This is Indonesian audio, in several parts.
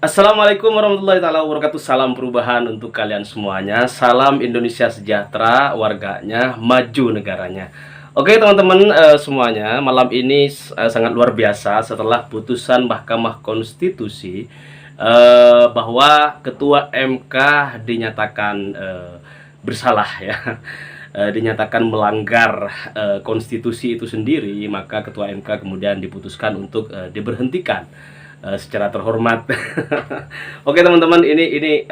Assalamualaikum warahmatullahi taala wabarakatuh. Salam perubahan untuk kalian semuanya. Salam Indonesia sejahtera, warganya maju negaranya. Oke teman-teman, semuanya, malam ini sangat luar biasa setelah putusan Mahkamah Konstitusi bahwa Ketua MK dinyatakan bersalah ya. Dinyatakan melanggar konstitusi itu sendiri, maka Ketua MK kemudian diputuskan untuk diberhentikan secara terhormat. Oke teman-teman, ini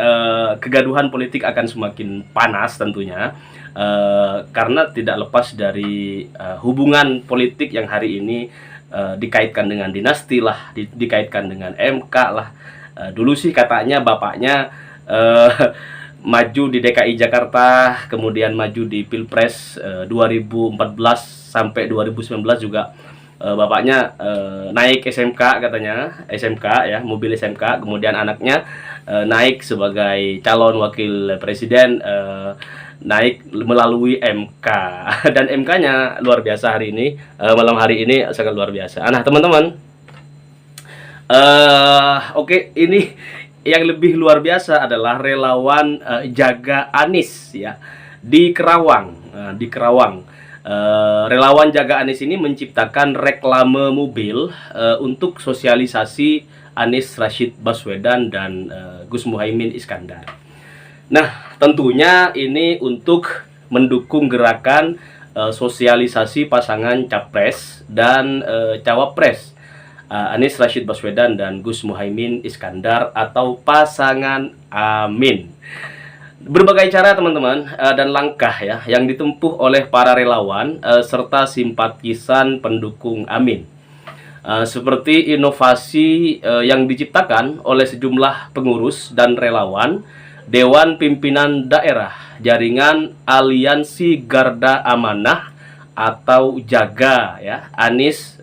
kegaduhan politik akan semakin panas tentunya, karena tidak lepas dari hubungan politik yang hari ini dikaitkan dengan dinasti lah, dikaitkan dengan MK lah. Dulu sih katanya bapaknya maju di DKI Jakarta, kemudian maju di Pilpres 2014 sampai 2019 juga. Bapaknya naik SMK, katanya SMK ya, mobil SMK, kemudian anaknya naik sebagai calon wakil presiden, naik melalui MK. Dan MK-nya luar biasa hari ini, malam hari ini sangat luar biasa. Nah teman-teman, oke, ini yang lebih luar biasa adalah relawan Jaga Anies ya di Kerawang. Di Kerawang, relawan Jaga Anies ini menciptakan reklame mobil untuk sosialisasi Anies Rashid Baswedan dan Gus Muhaimin Iskandar. Nah, tentunya ini untuk mendukung gerakan sosialisasi pasangan capres dan cawapres, Anies Rashid Baswedan dan Gus Muhaimin Iskandar atau pasangan Amin. Berbagai cara teman-teman dan langkah ya yang ditempuh oleh para relawan serta simpatisan pendukung Amin, seperti inovasi yang diciptakan oleh sejumlah pengurus dan relawan Dewan Pimpinan Daerah Jaringan Aliansi Garda Amanah atau Jaga ya Anies,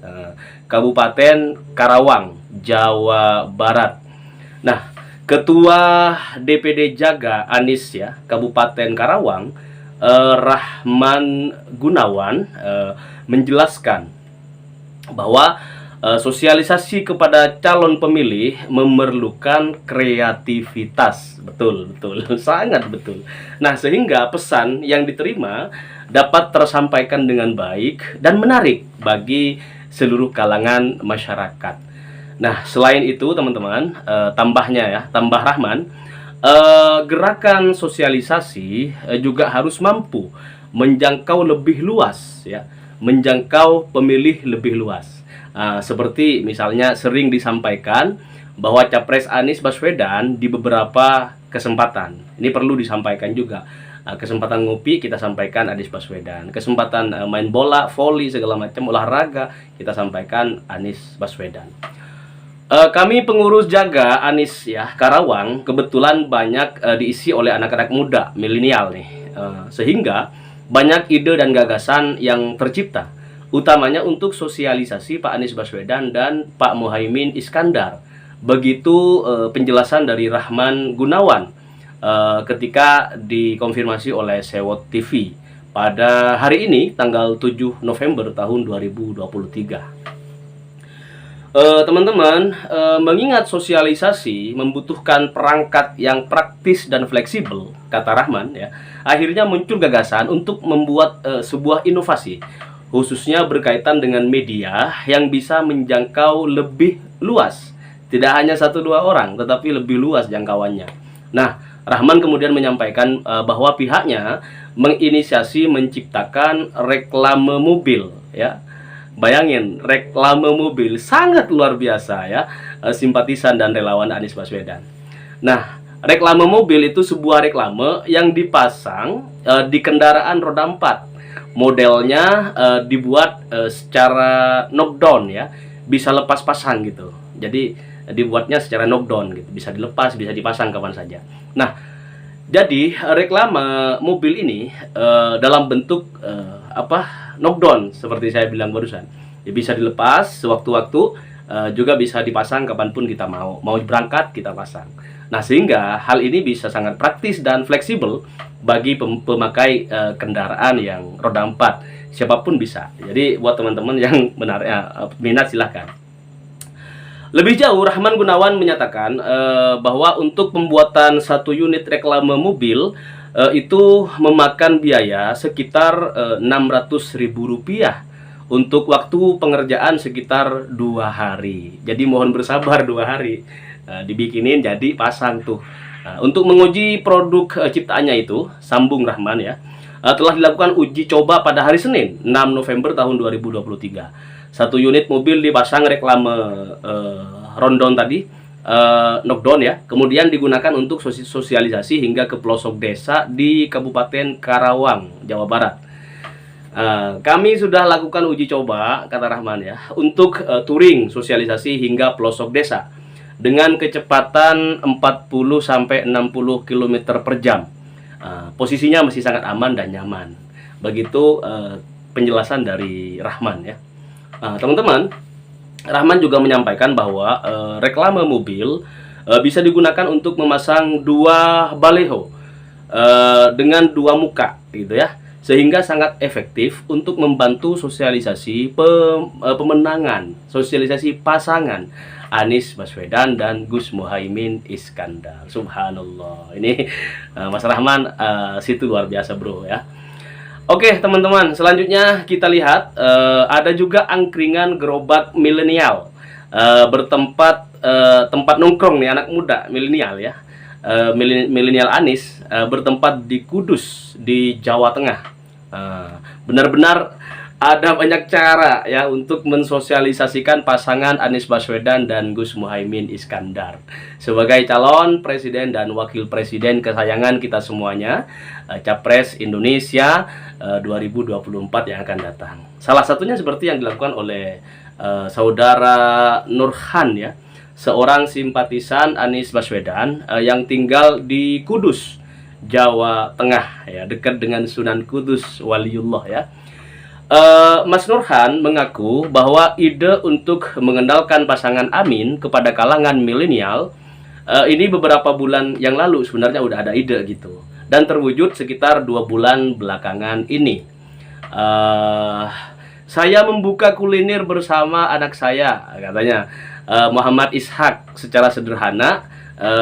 Kabupaten Karawang, Jawa Barat. Nah, Ketua DPD Jaga Anies ya Kabupaten Karawang, Rahman Gunawan, menjelaskan bahwa sosialisasi kepada calon pemilih memerlukan kreativitas. Betul, sangat betul. Nah, sehingga pesan yang diterima dapat tersampaikan dengan baik dan menarik bagi seluruh kalangan masyarakat. Nah, selain itu teman-teman, tambahnya ya, tambah Rahman, gerakan sosialisasi juga harus mampu menjangkau lebih luas ya, menjangkau pemilih lebih luas. Seperti misalnya sering disampaikan bahwa Capres Anies Baswedan di beberapa kesempatan, ini perlu disampaikan juga, kesempatan ngopi kita sampaikan Anies Baswedan, kesempatan main bola, voli, segala macam olahraga kita sampaikan Anies Baswedan. Kami pengurus Jaga Anies ya Karawang kebetulan banyak diisi oleh anak-anak muda milenial nih, sehingga banyak ide dan gagasan yang tercipta, utamanya untuk sosialisasi Pak Anies Baswedan dan Pak Muhaimin Iskandar. Begitu penjelasan dari Rahman Gunawan ketika dikonfirmasi oleh Sewot TV pada hari ini tanggal 7 November tahun 2023. Teman-teman, mengingat sosialisasi membutuhkan perangkat yang praktis dan fleksibel, kata Rahman ya, akhirnya muncul gagasan untuk membuat sebuah inovasi, khususnya berkaitan dengan media yang bisa menjangkau lebih luas, tidak hanya 1-2 orang, tetapi lebih luas jangkauannya. Nah, Rahman kemudian menyampaikan bahwa pihaknya menginisiasi menciptakan reklame mobil ya. Bayangin, reklame mobil sangat luar biasa ya, simpatisan dan relawan Anies Baswedan. Nah, reklame mobil itu sebuah reklame yang dipasang di kendaraan roda 4. Modelnya dibuat secara knockdown ya, bisa lepas pasang gitu. Jadi dibuatnya secara knockdown gitu, bisa dilepas, bisa dipasang kapan saja. Nah, jadi reklame mobil ini dalam bentuk knockdown seperti saya bilang barusan, ya, bisa dilepas sewaktu-waktu, juga bisa dipasang kapanpun kita mau berangkat kita pasang. Nah, sehingga hal ini bisa sangat praktis dan fleksibel bagi pemakai kendaraan yang roda 4, siapapun bisa. Jadi buat teman-teman yang minat silahkan. Lebih jauh, Rahman Gunawan menyatakan bahwa untuk pembuatan satu unit reklame mobil itu memakan biaya sekitar Rp600.000 untuk waktu pengerjaan sekitar 2 hari. Jadi mohon bersabar 2 hari, dibikinin jadi pasang tuh. Untuk menguji produk ciptaannya itu, sambung Rahman ya, telah dilakukan uji coba pada hari Senin 6 November tahun 2023. Satu unit mobil dipasang reklame rondon tadi, knockdown ya, kemudian digunakan untuk sosialisasi hingga ke pelosok desa di Kabupaten Karawang, Jawa Barat. Kami sudah lakukan uji coba, kata Rahman ya, untuk touring sosialisasi hingga pelosok desa dengan kecepatan 40-60 km per jam. Posisinya masih sangat aman dan nyaman. Begitu penjelasan dari Rahman ya. Teman-teman, Rahman juga menyampaikan bahwa reklame mobil bisa digunakan untuk memasang 2 baleho dengan 2 muka gitu ya, sehingga sangat efektif untuk membantu sosialisasi pemenangan, sosialisasi pasangan Anies Baswedan dan Gus Muhaimin Iskandar. Subhanallah, ini Mas Rahman situ luar biasa bro ya. Oke teman-teman, selanjutnya kita lihat ada juga angkringan gerobak milenial bertempat tempat nongkrong nih anak muda milenial ya, milenial Anies bertempat di Kudus di Jawa Tengah. Benar-benar ada banyak cara ya untuk mensosialisasikan pasangan Anies Baswedan dan Gus Muhaimin Iskandar sebagai calon presiden dan wakil presiden kesayangan kita semuanya, Capres Indonesia 2024 yang akan datang. Salah satunya seperti yang dilakukan oleh saudara Nurhan ya, seorang simpatisan Anies Baswedan yang tinggal di Kudus, Jawa Tengah ya, dekat dengan Sunan Kudus Waliullah ya. Mas Nurhan mengaku bahwa ide untuk mengenalkan pasangan Amin kepada kalangan milenial ini beberapa bulan yang lalu sebenarnya udah ada ide gitu, dan terwujud sekitar 2 bulan belakangan ini. Saya membuka kuliner bersama anak saya, katanya Muhammad Ishak. Secara sederhana,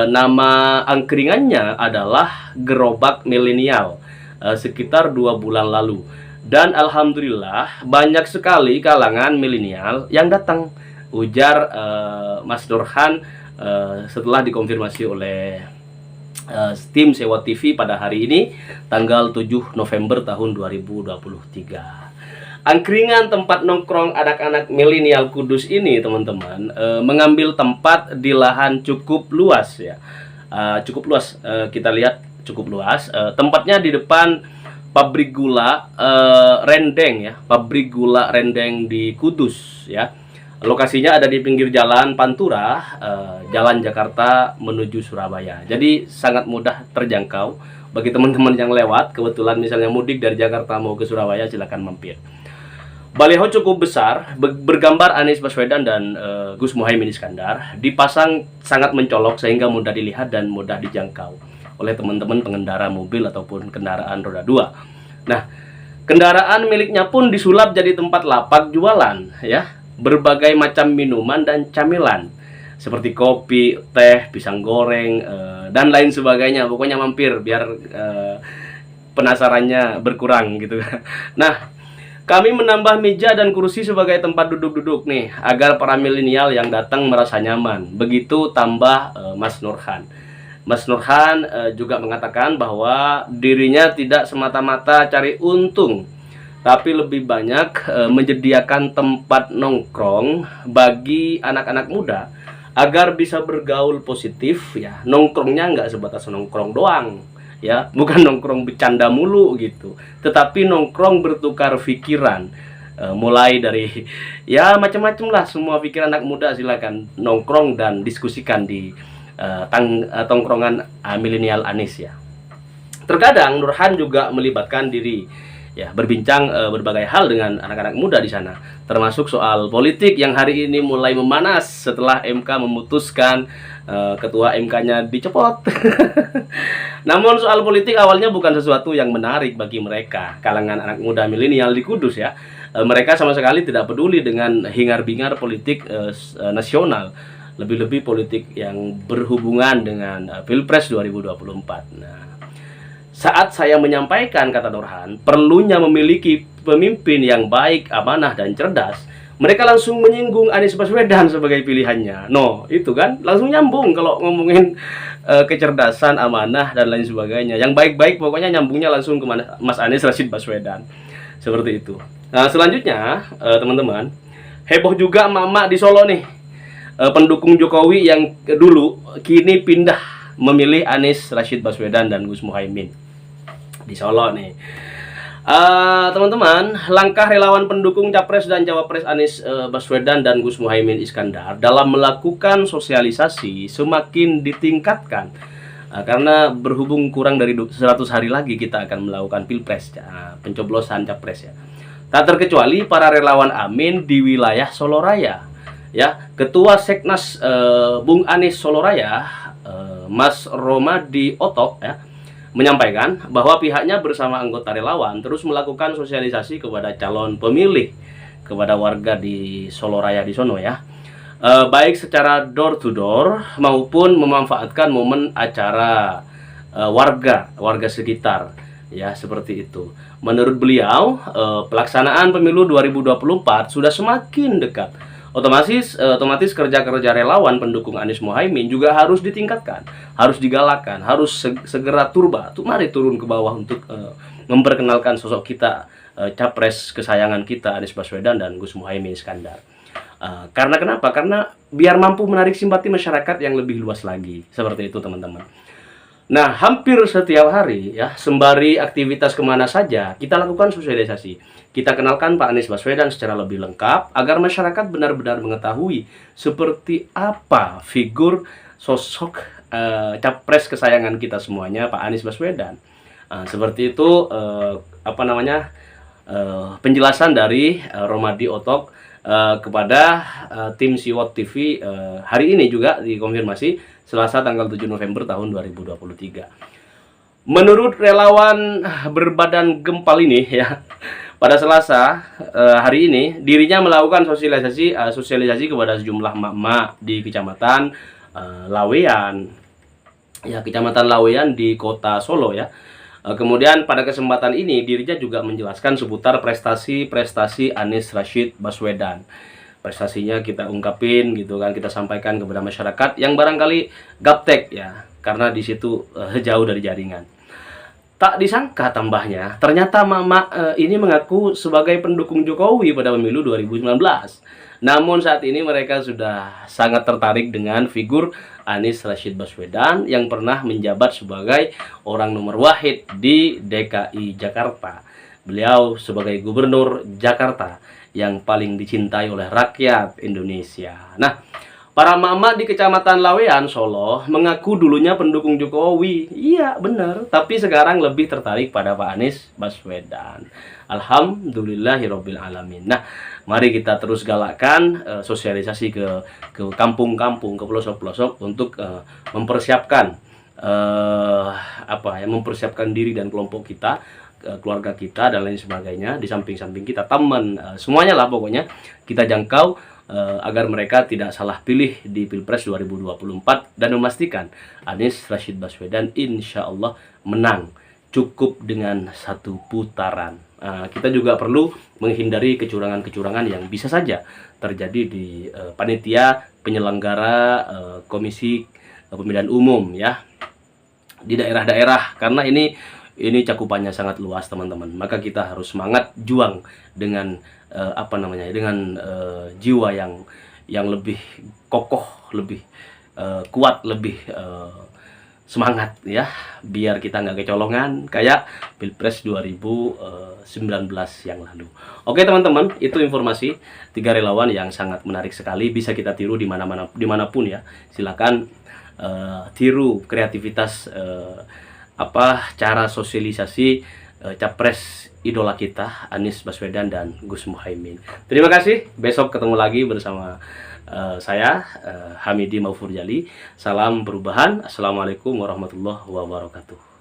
nama angkringannya adalah Gerobak Milenial, sekitar 2 bulan lalu. Dan alhamdulillah banyak sekali kalangan milenial yang datang, ujar Mas Nurhan setelah dikonfirmasi oleh tim Sewa TV pada hari ini tanggal 7 November tahun 2023. Angkringan tempat nongkrong anak-anak milenial Kudus ini teman-teman mengambil tempat di lahan cukup luas ya, cukup luas, kita lihat cukup luas. Tempatnya di depan pabrik gula Rendeng ya, pabrik gula Rendeng di Kudus ya. Lokasinya ada di pinggir jalan Pantura, jalan Jakarta menuju Surabaya. Jadi sangat mudah terjangkau bagi teman-teman yang lewat, kebetulan misalnya mudik dari Jakarta mau ke Surabaya, silakan mampir. Baliho cukup besar bergambar Anies Baswedan dan Gus Muhaimin Iskandar dipasang sangat mencolok sehingga mudah dilihat dan mudah dijangkau oleh teman-teman pengendara mobil ataupun kendaraan roda 2. Nah, kendaraan miliknya pun disulap jadi tempat lapak jualan ya, berbagai macam minuman dan camilan seperti kopi, teh, pisang goreng dan lain sebagainya. Pokoknya mampir biar penasarannya berkurang gitu. Nah, kami menambah meja dan kursi sebagai tempat duduk-duduk nih agar para milenial yang datang merasa nyaman. Begitu tambah Mas Nurhan. Mas Nurhan juga mengatakan bahwa dirinya tidak semata-mata cari untung, tapi lebih banyak menyediakan tempat nongkrong bagi anak-anak muda agar bisa bergaul positif ya. Nongkrongnya nggak sebatas nongkrong doang ya, bukan nongkrong bercanda mulu gitu, tetapi nongkrong bertukar pikiran, mulai dari ya macam-macam lah, semua pikiran anak muda silakan nongkrong dan diskusikan di tongkrongan milenial Anies ya. Terkadang Nurhan juga melibatkan diri ya, berbincang berbagai hal dengan anak-anak muda di sana, termasuk soal politik yang hari ini mulai memanas setelah MK memutuskan ketua MK-nya dicopot. Namun soal politik awalnya bukan sesuatu yang menarik bagi mereka, kalangan anak muda milenial di Kudus ya. Mereka sama sekali tidak peduli dengan hingar-bingar politik nasional. lebih-lebih politik yang berhubungan dengan Pilpres 2024. Nah, saat saya menyampaikan, kata Nurhan, perlunya memiliki pemimpin yang baik, amanah, dan cerdas, mereka langsung menyinggung Anies Baswedan sebagai pilihannya. No, itu kan langsung nyambung kalau ngomongin kecerdasan, amanah, dan lain sebagainya. Yang baik-baik pokoknya nyambungnya langsung ke Mas Anies Rashid Baswedan. Seperti itu. Nah, selanjutnya, teman-teman, heboh juga emak-emak di Solo nih. Pendukung Jokowi yang dulu kini pindah memilih Anies Rashid Baswedan dan Gus Muhaimin di Solo nih. Teman-teman, langkah relawan pendukung Capres dan Cawapres Anies Baswedan dan Gus Muhaimin Iskandar dalam melakukan sosialisasi semakin ditingkatkan, karena berhubung kurang dari 100 hari lagi kita akan melakukan Pilpres, pencoblosan Capres ya. Tak terkecuali para relawan Amin di wilayah Solo Raya. Ya, Ketua Seknas Bung Anies Solo Raya, Mas Romadi Otok ya, menyampaikan bahwa pihaknya bersama anggota relawan terus melakukan sosialisasi kepada calon pemilih, kepada warga di Solo Raya di sono ya, baik secara door to door maupun memanfaatkan momen acara warga sekitar ya, seperti itu. Menurut beliau, pelaksanaan pemilu 2024 sudah semakin dekat. Otomatis kerja-kerja relawan pendukung Anies Muhaimin juga harus ditingkatkan, harus digalakkan, harus segera mari turun ke bawah untuk memperkenalkan sosok kita, capres kesayangan kita Anies Baswedan dan Gus Muhaimin Iskandar. Karena kenapa? Karena biar mampu menarik simpati masyarakat yang lebih luas lagi. Seperti itu, teman-teman. Nah, hampir setiap hari ya, sembari aktivitas kemana saja, kita lakukan sosialisasi. Kita kenalkan Pak Anies Baswedan secara lebih lengkap agar masyarakat benar-benar mengetahui seperti apa figur sosok capres kesayangan kita semuanya, Pak Anies Baswedan. Seperti itu penjelasan dari Romadi Otok kepada tim Siwot TV hari ini juga dikonfirmasi Selasa tanggal 7 November tahun 2023. Menurut relawan berbadan gempal ini ya, pada Selasa hari ini dirinya melakukan sosialisasi kepada sejumlah emak-emak di Kecamatan Laweyan. Ya, Kecamatan Laweyan di Kota Solo ya. Kemudian pada kesempatan ini dirinya juga menjelaskan seputar prestasi Anies Rashid Baswedan. Prestasinya kita ungkapin gitu kan, kita sampaikan kepada masyarakat yang barangkali gaptek ya, karena di situ jauh dari jaringan. Tak disangka tambahnya, ternyata mama ini mengaku sebagai pendukung Jokowi pada pemilu 2019. Namun saat ini mereka sudah sangat tertarik dengan figur Anies Rashid Baswedan yang pernah menjabat sebagai orang nomor wahid di DKI Jakarta. Beliau sebagai gubernur Jakarta yang paling dicintai oleh rakyat Indonesia. Nah, para mama di Kecamatan Laweyan, Solo mengaku dulunya pendukung Jokowi. Iya, benar. Tapi sekarang lebih tertarik pada Pak Anies Baswedan. Alhamdulillahirabbil alamin. Nah, mari kita terus galakkan sosialisasi ke kampung-kampung, ke pelosok-pelosok untuk mempersiapkan mempersiapkan diri dan kelompok kita, keluarga kita dan lain sebagainya, di samping-samping kita, teman, semuanya lah pokoknya kita jangkau agar mereka tidak salah pilih di Pilpres 2024 dan memastikan Anies Rashid Baswedan insya Allah menang cukup dengan 1 putaran. Kita juga perlu menghindari kecurangan-kecurangan yang bisa saja terjadi di panitia penyelenggara Komisi Pemilihan Umum ya, di daerah-daerah, karena ini cakupannya sangat luas, teman-teman. Maka kita harus semangat juang dengan jiwa yang lebih kokoh, lebih kuat, lebih semangat ya, biar kita nggak kecolongan kayak Pilpres 2019 yang lalu. Oke, teman-teman, itu informasi 3 relawan yang sangat menarik sekali, bisa kita tiru dimanapun ya. Silakan tiru kreativitas cara sosialisasi capres idola kita Anies Baswedan dan Gus Muhaimin. Terima kasih. Besok ketemu lagi bersama saya Hamidi Maufur Jali. Salam perubahan. Assalamualaikum warahmatullahi wabarakatuh.